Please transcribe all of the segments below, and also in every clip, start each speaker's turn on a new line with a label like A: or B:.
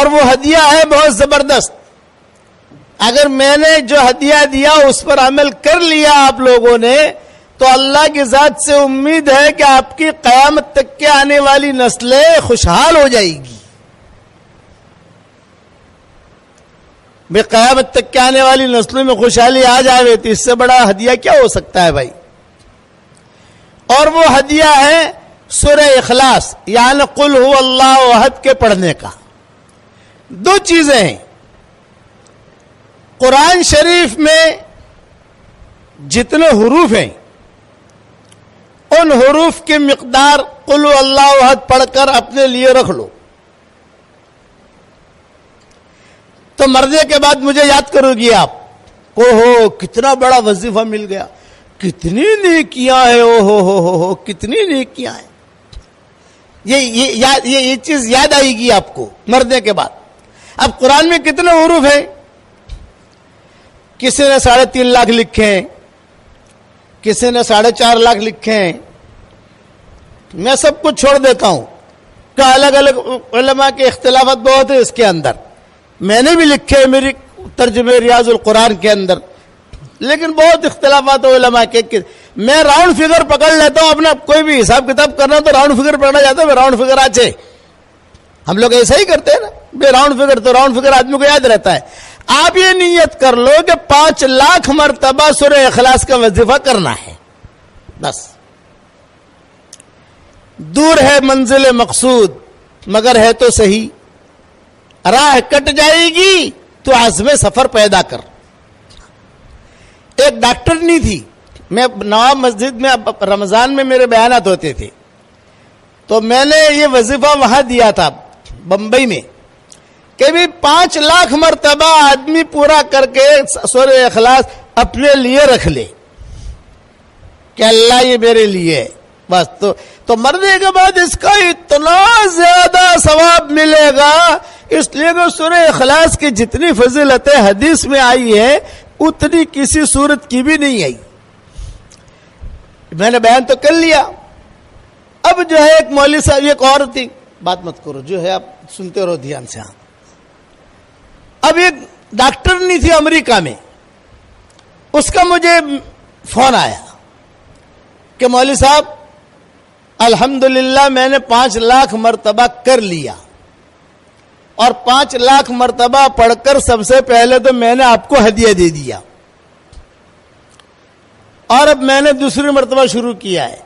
A: اور وہ ہدیہ ہے بہت زبردست. اگر میں نے جو ہدیہ دیا اس پر عمل کر لیا آپ لوگوں نے تو اللہ کی ذات سے امید ہے کہ آپ کی قیامت تک کے آنے والی نسلیں خوشحال ہو جائے گی. بے قیامت تک کے آنے والی نسلوں میں خوشحالی آ جائے تو اس سے بڑا ہدیہ کیا ہو سکتا ہے بھائی. اور وہ ہدیہ ہے سورہ اخلاص یعنی قل هو اللہ احد کے پڑھنے کا. دو چیزیں ہیں. قرآن شریف میں جتنے حروف ہیں ان حروف کی مقدار قل هو اللہ احد پڑھ کر اپنے لیے رکھ لو تو مرنے کے بعد مجھے یاد کرو گی آپ. اوہو کتنا بڑا وظیفہ مل گیا, کتنی نیکیاں ہیں, اوہو کتنی نیکیاں ہیں. یہ چیز یاد آئے گی آپ کو مرنے کے بعد. اب قرآن میں کتنے حروف ہیں؟ کسی نے 3.5 لاکھ لکھے ہیں, کسی نے 4.5 لاکھ لکھے ہیں. میں سب کچھ چھوڑ دیتا ہوں کہ الگ الگ علماء کے اختلافات بہت ہیں اس کے اندر. میں نے بھی لکھے میری ترجمے ریاض القرآن کے اندر, لیکن بہت اختلافات علماء کے. میں راؤنڈ فگر پکڑ لیتا ہوں. اپنا کوئی بھی حساب کتاب کرنا تو راؤنڈ فگر پکڑا جاتا ہے, راؤنڈ فگر آچے. ہم لوگ ایسا ہی کرتے ہیں نا بے راؤنڈ فگر, تو راؤنڈ فگر آدمی کو یاد رہتا ہے. آپ یہ نیت کر لو کہ 5 لاکھ مرتبہ سورہ اخلاص کا وظیفہ کرنا ہے بس. دور ہے منزل مقصود مگر ہے تو صحیح, راہ کٹ جائے گی تو عزم سفر پیدا کر. ایک ڈاکٹرنی تھی, میں نواب مسجد میں رمضان میں میرے بیانات ہوتے تھے, تو میں نے یہ وظیفہ وہاں دیا تھا بمبئی میں کہ بھی 5 لاکھ مرتبہ آدمی پورا کر کے سورہ اخلاص اپنے لیے رکھ لے کہ اللہ یہ میرے لیے ہے بس. تو مرنے کے بعد اس کا اتنا زیادہ ثواب ملے گا, اس لیے کہ سورہ اخلاص کی جتنی فضیلتیں حدیث میں آئی ہے اتنی کسی صورت کی بھی نہیں آئی. میں نے بیان تو کر لیا. اب جو ہے ایک مولوی صاحب, ایک اور تھی, بات مت کرو جو ہے آپ سنتے رہو دھیان سے. ہاں اب ایک ڈاکٹر نہیں تھی امریکہ میں, اس کا مجھے فون آیا کہ مولوی صاحب الحمدللہ میں نے 5 لاکھ مرتبہ کر لیا, اور 5 لاکھ مرتبہ پڑھ کر سب سے پہلے تو میں نے آپ کو ہدیہ دے دیا, اور اب میں نے دوسری مرتبہ شروع کیا ہے.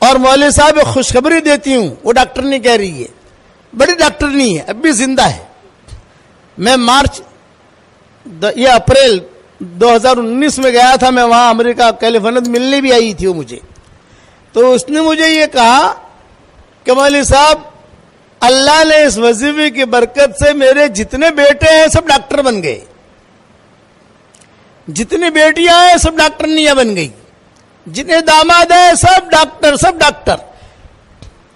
A: اور مولوی صاحب ایک خوشخبری دیتی ہوں, وہ ڈاکٹر نہیں کہہ رہی ہے, بڑی ڈاکٹر نہیں ہے, اب بھی زندہ ہے. میں یہ اپریل 2019 میں گیا تھا, میں وہاں امریکہ کیلیفورنیا ملنے بھی آئی تھی وہ مجھے. تو اس نے مجھے یہ کہا کہ مولوی صاحب اللہ نے اس وظیفے کی برکت سے میرے جتنے بیٹے ہیں سب ڈاکٹر بن گئے, جتنی بیٹیاں ہیں سب ڈاکٹرنیاں بن گئی, جتنے داماد ہیں سب ڈاکٹر,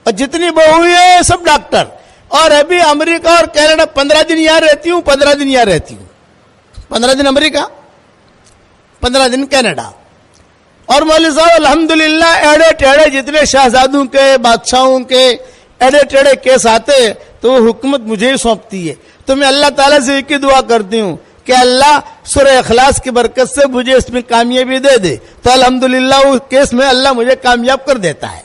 A: اور جتنی بہویں ہیں سب ڈاکٹر. اور ابھی امریکہ اور کینیڈا 15 دن یہاں رہتی ہوں, 15 دن یہاں رہتی ہوں, 15 دن امریکہ 15 دن کینیڈا. اور مولوی صاحب الحمدللہ ایڑے ٹیڑے جتنے شہزادوں کے بادشاہوں کے ایڑے ٹیڑے کیس آتے تو وہ حکومت مجھے ہی سونپتی ہے. تو میں اللہ تعالیٰ سے ایک ہی دعا کرتی ہوں کہ اللہ سورہ اخلاص کی برکت سے مجھے اس میں کامیابی دے دے. تو الحمدللہ اس کیس میں اللہ مجھے کامیاب کر دیتا ہے.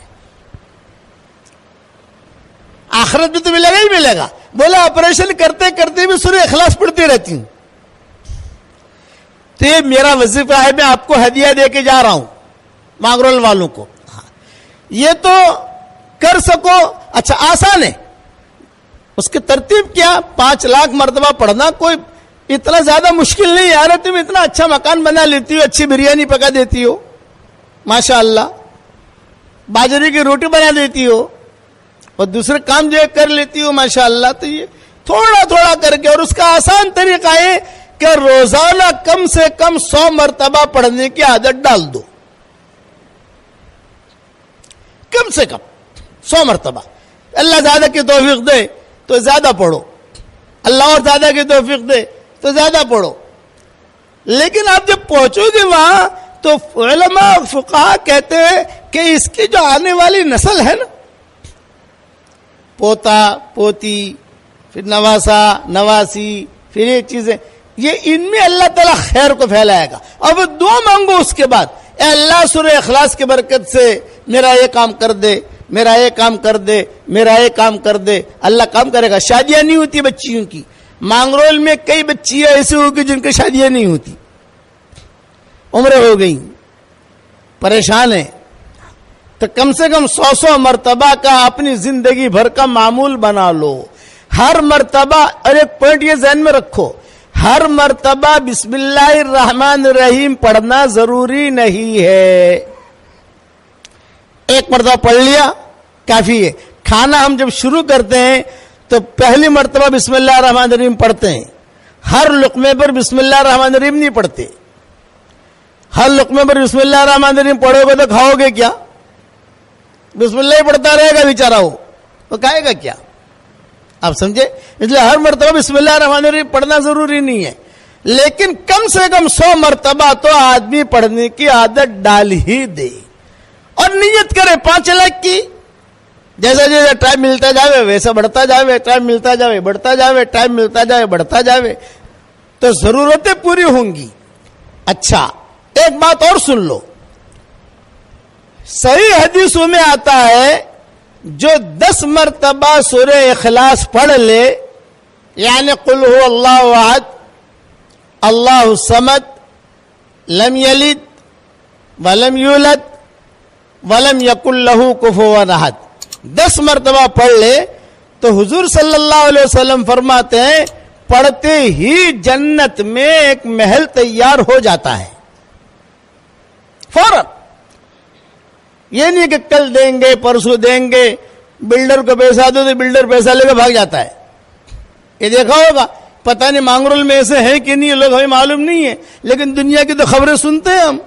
A: آخرت میں تو ملے گا ہی ملے گا. بولا آپریشن کرتے کرتے بھی سورہ اخلاص پڑھتی رہتی ہوں. تو یہ میرا وظیفہ ہے, میں آپ کو ہدیہ دے کے جا رہا ہوں مانگرول والوں کو. یہ تو کر سکو, اچھا آسان ہے. اس کی ترتیب کیا, 5 لاکھ مرتبہ پڑھنا کوئی اتنا زیادہ مشکل نہیں. یار تم اتنا اچھا مکان بنا لیتی ہو, اچھی بریانی پکا دیتی ہو ماشاء اللہ, باجرے کی روٹی بنا دیتی ہو, اور دوسرے کام جو ہے کر لیتی ہو ماشاء اللہ. تو یہ تھوڑا تھوڑا کر کے, اور اس کا آسان طریقہ ہے کہ روزانہ کم سے کم 100 مرتبہ پڑھنے کی عادت ڈال دو. کم سے کم 100 مرتبہ. اللہ زیادہ کی توفیق دے تو زیادہ پڑھو, اللہ اور زیادہ کی توفیق دے تو زیادہ پڑھو. لیکن آپ جب پہنچو گے وہاں تو علماء فقہاء کہتے ہیں کہ اس کی جو آنے والی نسل ہے نا, پوتا پوتی پھر نواسا نواسی، پھر یہ چیزیں، یہ ان میں اللہ تعالیٰ خیر کو پھیلائے گا. اور وہ دعا مانگو اس کے بعد، اے اللہ سورہ اخلاص کی برکت سے میرا یہ کام کر دے، میرا یہ کام کر دے، میرا یہ کام کر دے. اللہ کام کرے گا. شادیاں نہیں ہوتی بچیوں کی. مانگرول میں کئی بچیاں ایسی ہوگی جن کی شادیاں نہیں ہوتی، عمریں ہو گئی، پریشان ہیں. تو کم سے کم 100 مرتبہ کا اپنی زندگی بھر کا معمول بنا لو. ہر مرتبہ، اور ایک پوائنٹ یہ ذہن میں رکھو، ہر مرتبہ بسم اللہ الرحمن الرحیم پڑھنا ضروری نہیں ہے. ایک مرتبہ پڑھ لیا کافی ہے. کھانا ہم جب شروع کرتے ہیں تو پہلی مرتبہ بسم اللہ الرحمن الرحیم پڑھتے ہیں. ہر لقمے پر بسم اللہ الرحمن الرحیم نہیں پڑھتے. ہر لقمے پر بسم اللہ الرحمن الرحیم پڑھو گے تو کھاؤ گے کیا؟ بسم اللہ ہی پڑھتا رہے گا بیچارہ، وہ کھائے گا کیا؟ آپ سمجھے؟ اس لیے ہر مرتبہ بسم اللہ الرحمن الرحیم پڑھنا ضروری نہیں ہے، لیکن کم سے کم 100 مرتبہ تو آدمی پڑھنے کی عادت ڈال ہی دے. اور نیت کرے 5 لاکھ کی. جیسا جیسا ٹائم ملتا جاوے ویسا بڑھتا جاوے، ٹائم ملتا جاوے بڑھتا جاوے، ٹائم ملتا جاوے بڑھتا جاوے، تو ضرورتیں پوری ہوں گی. اچھا ایک بات اور سن لو، صحیح حدیثوں میں آتا ہے جو 10 مرتبہ سورہ اخلاص پڑھ لے، یعنی قل هو اللہ احد اللہ الصمد لم یلد ولم یولد ولم یکن لہ کفوا احد، 10 مرتبہ پڑھ لے تو حضور صلی اللہ علیہ وسلم فرماتے ہیں پڑھتے ہی جنت میں ایک محل تیار ہو جاتا ہے فوراً. یہ نہیں کہ کل دیں گے پرسوں دیں گے، بلڈر کو پیسہ دو تو بلڈر پیسہ لے کے بھاگ جاتا ہے. یہ دیکھا ہوگا، پتہ نہیں مانگرول میں ایسے ہیں کہ نہیں، لوگ ہمیں معلوم نہیں ہے، لیکن دنیا کی تو خبریں سنتے ہیں ہم.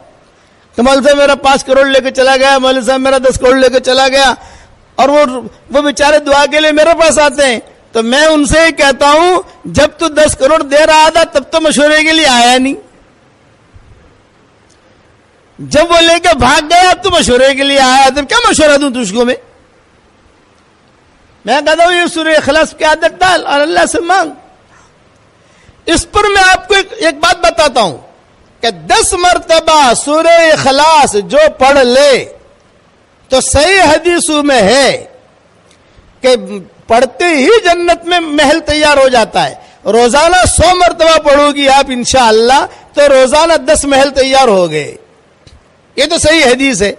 A: مولوی صاحب میرا 5 کروڑ لے کے چلا گیا، مولوی صاحب میرا 10 کروڑ لے کے چلا گیا، اور وہ بیچارے دعا کے لیے میرے پاس آتے ہیں. تو میں ان سے ہی کہتا ہوں جب تو 10 کروڑ دے رہا تھا تب تو مشورے کے لیے آیا نہیں، جب وہ لے کے بھاگ گیا اب تو مشورے کے لیے آیا، تب کیا مشورہ دوں تجھ کو میں کہتا ہوں یہ سورہ اخلاص کی عادت ڈال اور اللہ سے مانگ. اس پر میں آپ کو ایک بات بتاتا ہوں کہ 10 مرتبہ سورہ اخلاص جو پڑھ لے تو صحیح حدیثوں میں ہے کہ پڑھتے ہی جنت میں محل تیار ہو جاتا ہے. روزانہ 100 مرتبہ پڑھو گی آپ انشاءاللہ تو روزانہ 10 محل تیار ہو گئے. یہ تو صحیح حدیث ہے،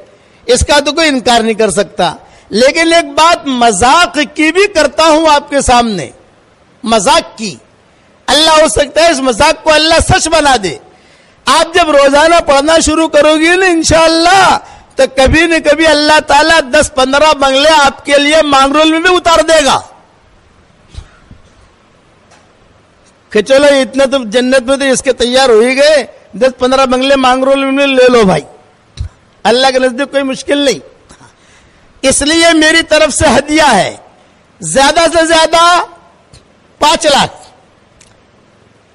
A: اس کا تو کوئی انکار نہیں کر سکتا. لیکن ایک بات مذاق کی بھی کرتا ہوں آپ کے سامنے، مذاق کی. اللہ ہو سکتا ہے اس مذاق کو اللہ سچ بنا دے. آپ جب روزانہ پڑھنا شروع کرو گی نا انشاءاللہ تو کبھی نہ کبھی اللہ تعالیٰ 10-15 بنگلے آپ کے لیے مانگرول میں بھی اتار دے گا کہ چلو اتنا تو جنت میں تو اس کے تیار ہو ہی گئے، 10-15 بنگلے مانگرول میں لے لو بھائی. اللہ کے نزدیک کوئی مشکل نہیں. اس لیے میری طرف سے ہدیہ ہے، زیادہ سے زیادہ 5 لاکھ،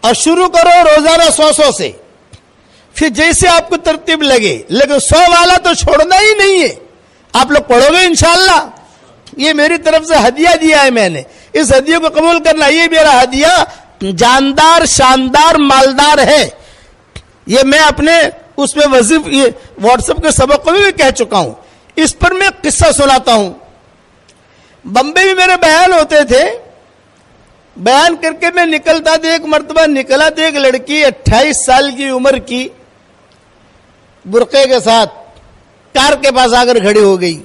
A: اور شروع کرو روزانہ 100 سے، پھر جیسے آپ کو ترتیب لگے، لیکن 100 والا تو چھوڑنا ہی نہیں ہے. آپ لوگ پڑھو گے انشاءاللہ. یہ میری طرف سے ہدیہ دیا ہے میں نے، اس ہدیے کو قبول کرنا. یہ میرا ہدیہ جاندار شاندار مالدار ہے. یہ میں اپنے اس میں واٹس ایپ کے سبق کو بھی کہہ چکا ہوں. اس پر میں قصہ سناتا ہوں. بمبئی میں میرے بیان ہوتے تھے، بیان کر کے میں نکلتا تھا. ایک مرتبہ نکلا تو ایک لڑکی 28 سال کی عمر کی برقعے کے ساتھ کار کے پاس آ کر کھڑی ہو گئی.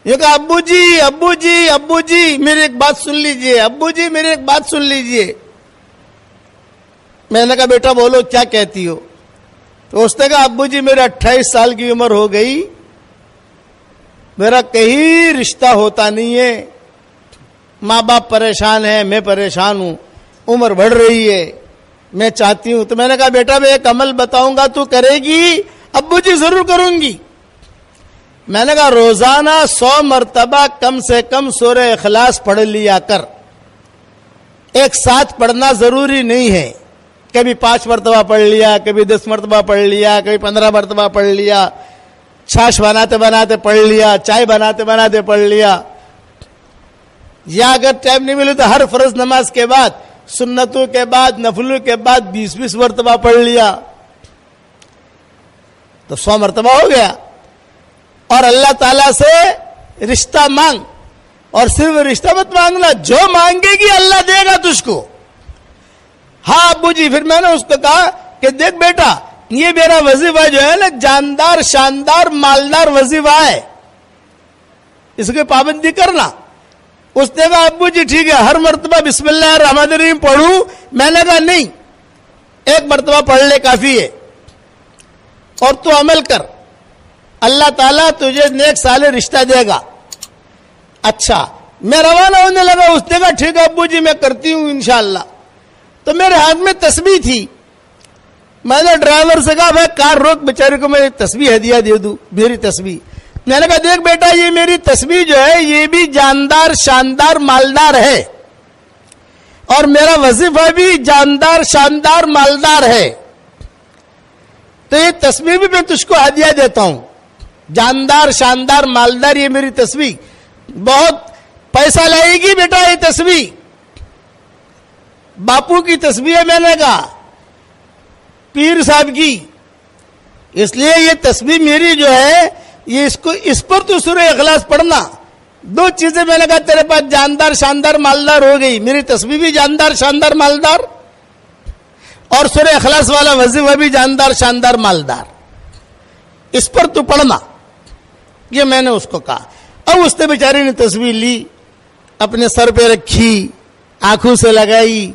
A: یہ کہا ابو جی ابو جی ابو جی میری ایک بات سن لیجئے، ابو جی میری ایک بات سن لیجئے. میں نے کہا بیٹا بولو کیا کہتی ہو؟ تو اس نے کہا ابو جی میرے 28 سال کی عمر ہو گئی، میرا کہیں رشتہ ہوتا نہیں ہے، ماں باپ پریشان ہیں، میں پریشان ہوں، عمر بڑھ رہی ہے، میں چاہتی ہوں. تو میں نے کہا بیٹا میں ایک عمل بتاؤں گا تو کرے گی؟ ابو جی ضرور کروں گی. میں نے کہا روزانہ 100 مرتبہ کم سے کم سورہ اخلاص پڑھ لیا کر. ایک ساتھ پڑھنا ضروری نہیں ہے، کبھی 5 مرتبہ پڑھ لیا، کبھی 10 مرتبہ پڑھ لیا، کبھی 15 مرتبہ پڑھ لیا، چھاش بناتے بناتے پڑھ لیا، چائے بناتے بناتے پڑھ لیا. یا اگر ٹائم نہیں ملے تو ہر فرض نماز کے بعد سنتوں کے بعد نفلوں کے بعد 20 مرتبہ پڑھ لیا تو 100 مرتبہ ہو گیا. اور اللہ تعالیٰ سے رشتہ مانگ, اور صرف رشتہ مت مانگنا, جو مانگے گی اللہ دے گا تجھ کو. ہاں ابو جی, پھر میں نے اس کو کہا کہ دیکھ بیٹا, یہ میرا وظیفہ جو ہے نا جاندار شاندار مالدار وظیفہ ہے, اس کی پابندی کرنا. اس نے کہا ابو جی ٹھیک ہے, ہر مرتبہ بسم اللہ الرحمن الرحیم پڑھوں؟ میں نے کہا نہیں, ایک مرتبہ پڑھ لے کافی ہے, اور تو عمل کر, اللہ تعالیٰ تجھے نیک صالح رشتہ دے گا. اچھا, میں روانہ ہونے لگا. اس نے کہا ٹھیک ہے ابو جی میں کرتی ہوں انشاءاللہ. تو میرے ہاتھ میں تسبیح تھی. میں نے ڈرائیور سے کہا بھائی کار روک, بیچارے کو میں تسبیح ہدیہ دے دوں, میری تسبیح. میں نے کہا دیکھ بیٹا, یہ میری تسبیح جو ہے یہ بھی جاندار شاندار مالدار ہے, اور میرا وظیفہ بھی جاندار شاندار مالدار ہے. تو یہ تسبیح بھی میں تجھ کو ہدیہ دیتا ہوں, جاندار شاندار مالدار, یہ میری تسبیح بہت پیسہ لائے گی بیٹا. یہ تسبیح باپو کی تسبیح ہے, میں نے کہا پیر صاحب کی, اس لیے یہ تسبیح میری جو ہے یہ اس پر تو سورہ اخلاص پڑھنا. 2 چیزیں میں نے کہا تیرے پاس جاندار شاندار مالدار ہو گئی, میری تسبیح بھی جاندار شاندار مالدار, اور سورہ اخلاص والا وظیفہ بھی جاندار شاندار مالدار, اس پر تو پڑھنا. یہ میں نے اس کو کہا. اب اس نے بیچاری نے تسبیح لی, اپنے سر پہ رکھی, آنکھوں سے لگائی,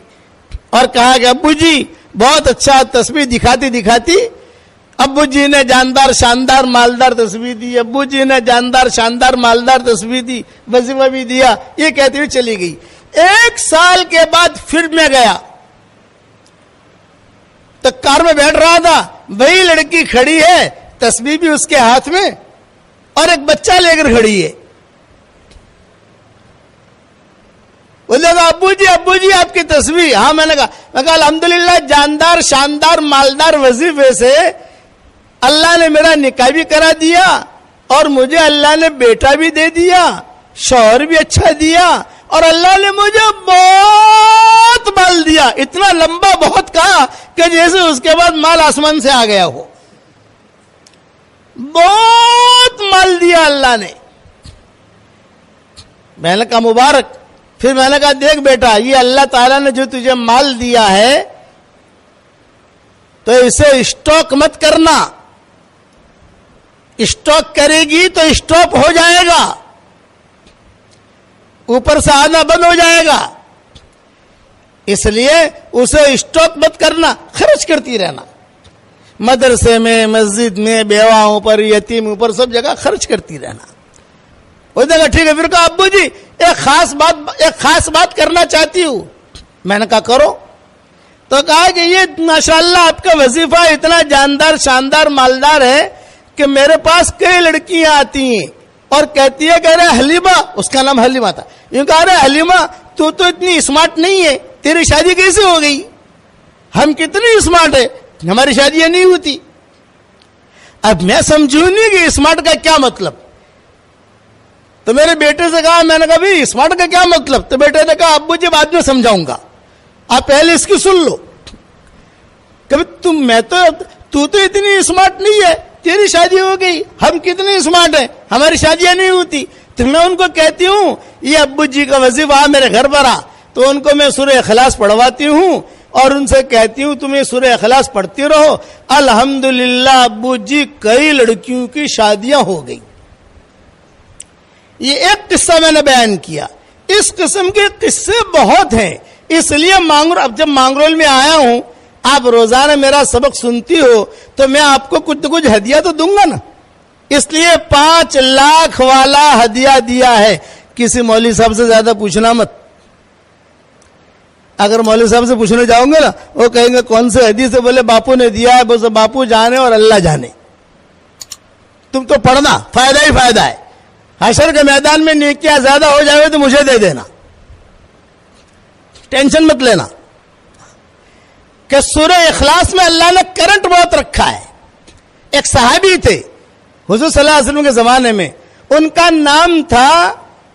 A: اور کہا کہ ابو جی بہت اچھا. تسبیح دکھاتی دکھاتی ابو جی نے جاندار شاندار مالدار تسبیح دی, ابو جی نے جاندار شاندار مالدار تسبیح دی, وظیفہ بھی دیا. یہ کہتی ہوئی چلی گئی. 1 سال کے بعد پھر میں گیا تو کار میں بیٹھ رہا تھا, وہی لڑکی کھڑی ہے, تسبیح بھی اس کے ہاتھ میں, اور ایک بچہ لے کر کھڑی ہے. بولے گا ابو جی آپ کی تسبیح. ہاں, میں نے کہا الحمدللہ جاندار شاندار مالدار وظیفے سے اللہ نے میرا نکاح بھی کرا دیا, اور مجھے اللہ نے بیٹا بھی دے دیا, شوہر بھی اچھا دیا, اور اللہ نے مجھے بہت مال دیا. اتنا لمبا بہت کہا کہ جیسے اس کے بعد مال آسمان سے آ گیا ہو. بہت مال دیا اللہ نے. میں نے کہا مبارک. پھر میں نے کہا دیکھ بیٹا, یہ اللہ تعالیٰ نے جو تجھے مال دیا ہے تو اسے اسٹاک مت کرنا. اسٹاک کرے گی تو اسٹاپ ہو جائے گا, اوپر سے آنا بند ہو جائے گا. اس لیے اسے اسٹاک مت کرنا, خرچ کرتی رہنا. مدرسے میں, مسجد میں, بیواؤں پر, یتیموں پر, سب جگہ خرچ کرتی رہنا. وہ دیکھا ٹھیک ہے. پھر کہا ابو جی ایک خاص بات کرنا چاہتی ہوں. میں نے کہا کرو. تو کہا کہ یہ ماشاءاللہ آپ کا وظیفہ اتنا جاندار شاندار مالدار ہے کہ میرے پاس کئی لڑکیاں آتی ہیں اور کہتی ہے کہہ رہے حلیمہ, اس کا نام حلیمہ تھا, یہ کہہ رہے حلیمہ تو اتنی اسمارٹ نہیں ہے, تیری شادی کیسے ہو گئی؟ ہم کتنی اسمارٹ ہے, ہماری شادیاں نہیں ہوتی. اب میں سمجھوں نہیں کہ اسمارٹ کا کیا مطلب. تو میرے بیٹے سے کہا, میں نے کہا بھائی اسمارٹ کا کیا مطلب؟ تو بیٹے نے کہا ابو جی بعد میں سمجھاؤں گا, آپ پہلے اس کی سن لو. کبھی تو اتنی اسمارٹ نہیں ہے, تیری شادی ہو گئی, ہم کتنے اسمارٹ ہیں, ہماری شادیاں نہیں ہوتی. تو میں ان کو کہتی ہوں یہ ابو جی کا وظیفہ میرے گھر پر آ, تو ان کو میں سورہ اخلاص پڑھواتی ہوں اور ان سے کہتی ہوں تمہیں سورہ اخلاص پڑھتی رہو. الحمدللہ ابو جی کئی لڑکیوں کی شادیاں ہو گئی. یہ ایک قصہ میں نے بیان کیا. اس قسم کے قصے بہت ہیں. اس لیے اب جب مانگرول میں آیا ہوں, آپ روزانہ میرا سبق سنتی ہو تو میں آپ کو کچھ نہ کچھ ہدیہ تو دوں گا نا. اس لیے 5 لاکھ والا ہدیہ دیا ہے. کسی مولوی صاحب سے زیادہ پوچھنا مت. اگر مولوی صاحب سے پوچھنے جاؤں گے نا, وہ کہیں گے کون سے حدیث سے, بولے باپو نے دیا ہے. بولے باپو جانے اور اللہ جانے. تم تو پڑھنا, فائدہ ہی فائدہ ہے. حشر کے میدان میں نیکیاں زیادہ ہو جائے تو مجھے دے دینا, ٹینشن مت لینا. کہ سورہ اخلاص میں اللہ نے کرنٹ بہت رکھا ہے. ایک صحابی تھے حضور صلی اللہ علیہ وسلم کے زمانے میں, ان کا نام تھا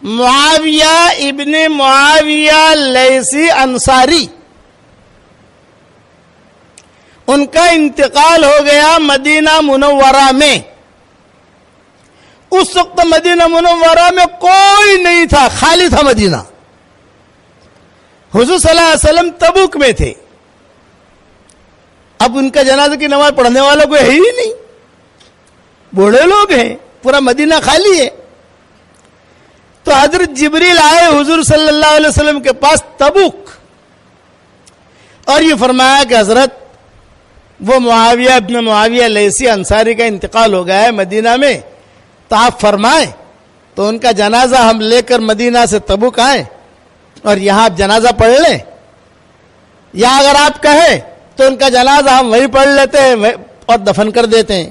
A: معاویہ ابن معاویہ لیثی انصاری، ان کا انتقال ہو گیا مدینہ منورہ میں. اس وقت مدینہ منورہ میں کوئی نہیں تھا، خالی تھا مدینہ. حضور صلی اللہ علیہ وسلم تبوک میں تھے. اب ان کا جنازہ کی نماز پڑھنے والا کوئی ہے ہی نہیں، بوڑھے لوگ ہیں، پورا مدینہ خالی ہے. تو حضرت جبریل آئے حضور صلی اللہ علیہ وسلم کے پاس تبوک، اور یہ فرمایا کہ حضرت وہ معاویہ ابن معاویہ لیثی انصاری کا انتقال ہو گیا ہے مدینہ میں، تو آپ فرمائیں. تو ان کا جنازہ ہم لے کر مدینہ سے تبوک آئیں اور یہاں آپ جنازہ پڑھ لیں، یا اگر آپ کہیں تو ان کا جنازہ ہم وہیں پڑھ لیتے ہیں اور دفن کر دیتے ہیں.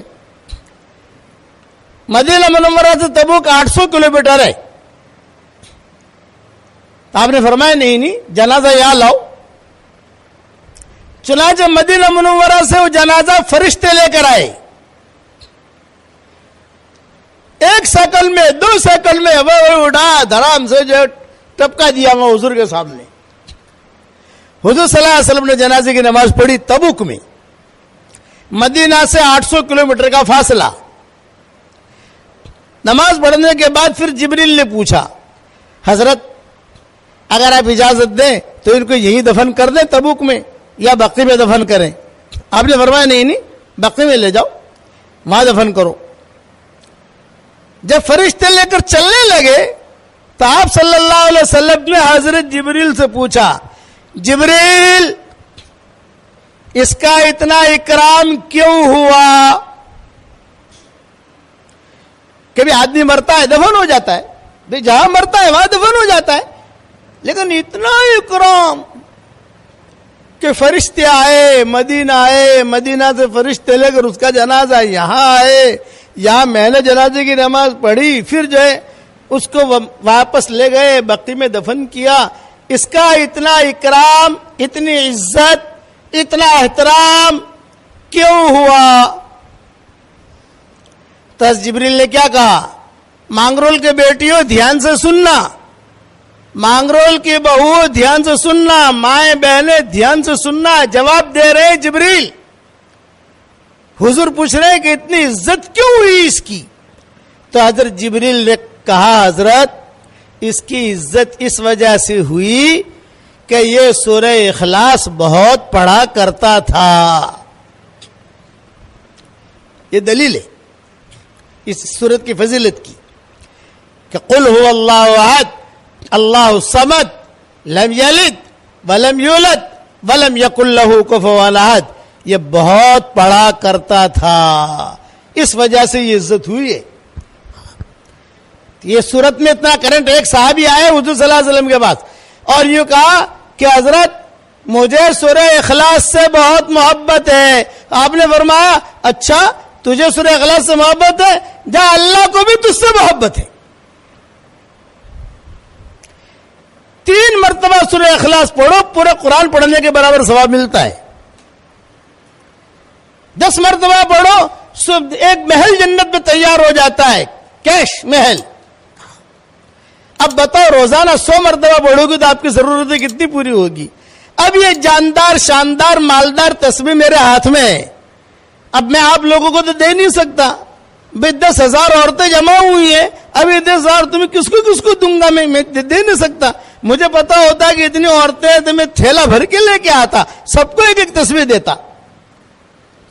A: مدینہ منورہ سے تبوک 800 کلومیٹر ہے. آپ نے فرمایا نہیں جنازہ یہاں لاؤ. چنانچہ مدینہ منورہ سے وہ جنازہ فرشتے لے کر آئے. 1 سیکنڈ میں 2 سیکنڈ میں وہ اٹھا دھڑام سے جو ٹپکا دیا وہ حضور کے سامنے. حضور صلی اللہ علیہ وسلم نے جنازے کی نماز پڑھی تبوک میں. مدینہ سے 800 کلومیٹر کا فاصلہ. نماز پڑھنے کے بعد پھر جبریل نے پوچھا حضرت اگر آپ اجازت دیں تو ان کو یہی دفن کر دیں تبوک میں یا بقی میں دفن کریں؟ آپ نے فرمایا نہیں بقی میں لے جاؤ، وہاں دفن کرو. جب فرشتے لے کر چلنے لگے تو آپ صلی اللہ علیہ وسلم نے حضرت جبریل سے پوچھا جبریل اس کا اتنا اکرام کیوں ہوا؟ کبھی آدمی مرتا ہے دفن ہو جاتا ہے، بھئی جہاں مرتا ہے وہاں دفن ہو جاتا ہے، لیکن اتنا اکرام کہ فرشتے آئے مدینہ سے فرشتے لے کر اس کا جنازہ یہاں آئے، یہاں میں نے جنازے کی نماز پڑھی، پھر جو ہے اس کو واپس لے گئے بقی میں دفن کیا. اس کا اتنا اکرام، اتنی عزت، اتنا احترام کیوں ہوا؟ تو جبریل نے کیا کہا؟ مانگرول کے بیٹیوں دھیان سے سننا، مانگرول کی بہو دھیان سے سننا، مائیں بہنیں دھیان سے سننا. جواب دے رہے جبریل. حضور پوچھ رہے ہیں کہ اتنی عزت کیوں ہوئی اس کی؟ تو حضرت جبریل نے کہا حضرت اس کی عزت اس وجہ سے ہوئی کہ یہ سورہ اخلاص بہت پڑھا کرتا تھا. یہ دلیل ہے اس سورت کی فضیلت کی کہ قل هو اللہ احد اللہ الصمد لم یلد ولم یولد ولم یکن لہ کفوا احد. یہ بہت پڑھا کرتا تھا، اس وجہ سے یہ عزت ہوئی ہے. یہ سورت میں اتنا کرنٹ. ایک صحابی آئے حضور صلی اللہ علیہ وسلم کے پاس اور یوں کہا کہ حضرت مجھے سورہ اخلاص سے بہت محبت ہے. آپ نے فرمایا اچھا تجھے سورہ اخلاص سے محبت ہے، جا اللہ کو بھی تجھ سے محبت ہے. 3 مرتبہ سورہ اخلاص پڑھو، پورے قرآن پڑھنے کے برابر ثواب ملتا ہے. 10 مرتبہ پڑھو، ایک محل جنت میں تیار ہو جاتا ہے، کیش محل. اب بتاؤ روزانہ 100 مرتبہ پڑھو گی تو آپ کی ضرورتیں کتنی پوری ہوگی؟ اب یہ جاندار شاندار مالدار تسبیح میرے ہاتھ میں ہے، اب میں آپ لوگوں کو تو دے نہیں سکتا. بھئی 10,000 عورتیں جمع ہوئی ہیں، اب یہ 10,000 تمہیں کس کو دوں گا؟ میں دے نہیں سکتا. مجھے پتا ہوتا کہ اتنی عورتیں ہیں تو میں تھیلا بھر کے لے کے آتا، سب کو ایک تسبیح دیتا.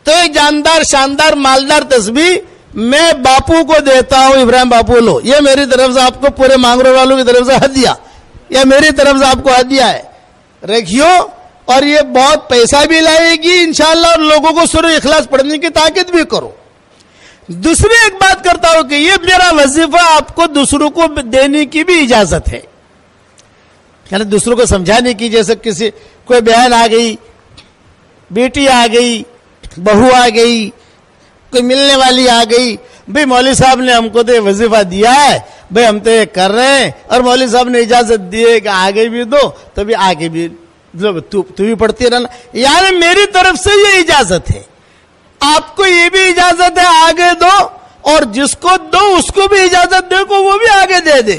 A: تو ایک جاندار شاندار مالدار تسبیح میں باپو کو دیتا ہوں. ابراہیم باپو لو، یہ میری طرف سے آپ کو، پورے مانگرو والوں کی طرف سے ہدیہ، یہ میری طرف سے آپ کو ہدیہ ہے، رکھیو. اور یہ بہت پیسہ بھی لائے گی انشاءاللہ، اور لوگوں کو سورہ اخلاص پڑھنے کی تاکید بھی کرو. دوسری ایک بات کرتا ہوں کہ یہ میرا وظیفہ آپ کو دوسروں کو دینے کی بھی اجازت ہے، یعنی دوسروں کو سمجھانے کی. جیسے کسی کوئی بہن آ گئی، بیٹی آ گئی، بہو آ گئی، کوئی ملنے والی آ گئی، بھئی مولوی صاحب نے ہم کو تو وظیفہ دیا ہے، بھئی ہم تو یہ کر رہے ہیں، اور مولوی صاحب نے اجازت دی ہے کہ آگے بھی دو، تو بھی آگے بھی تو بھی پڑھتی رہنا. یعنی میری طرف سے یہ اجازت ہے، آپ کو یہ بھی اجازت ہے آگے دو، اور جس کو دو اس کو بھی اجازت دے کو وہ بھی آگے دے دے.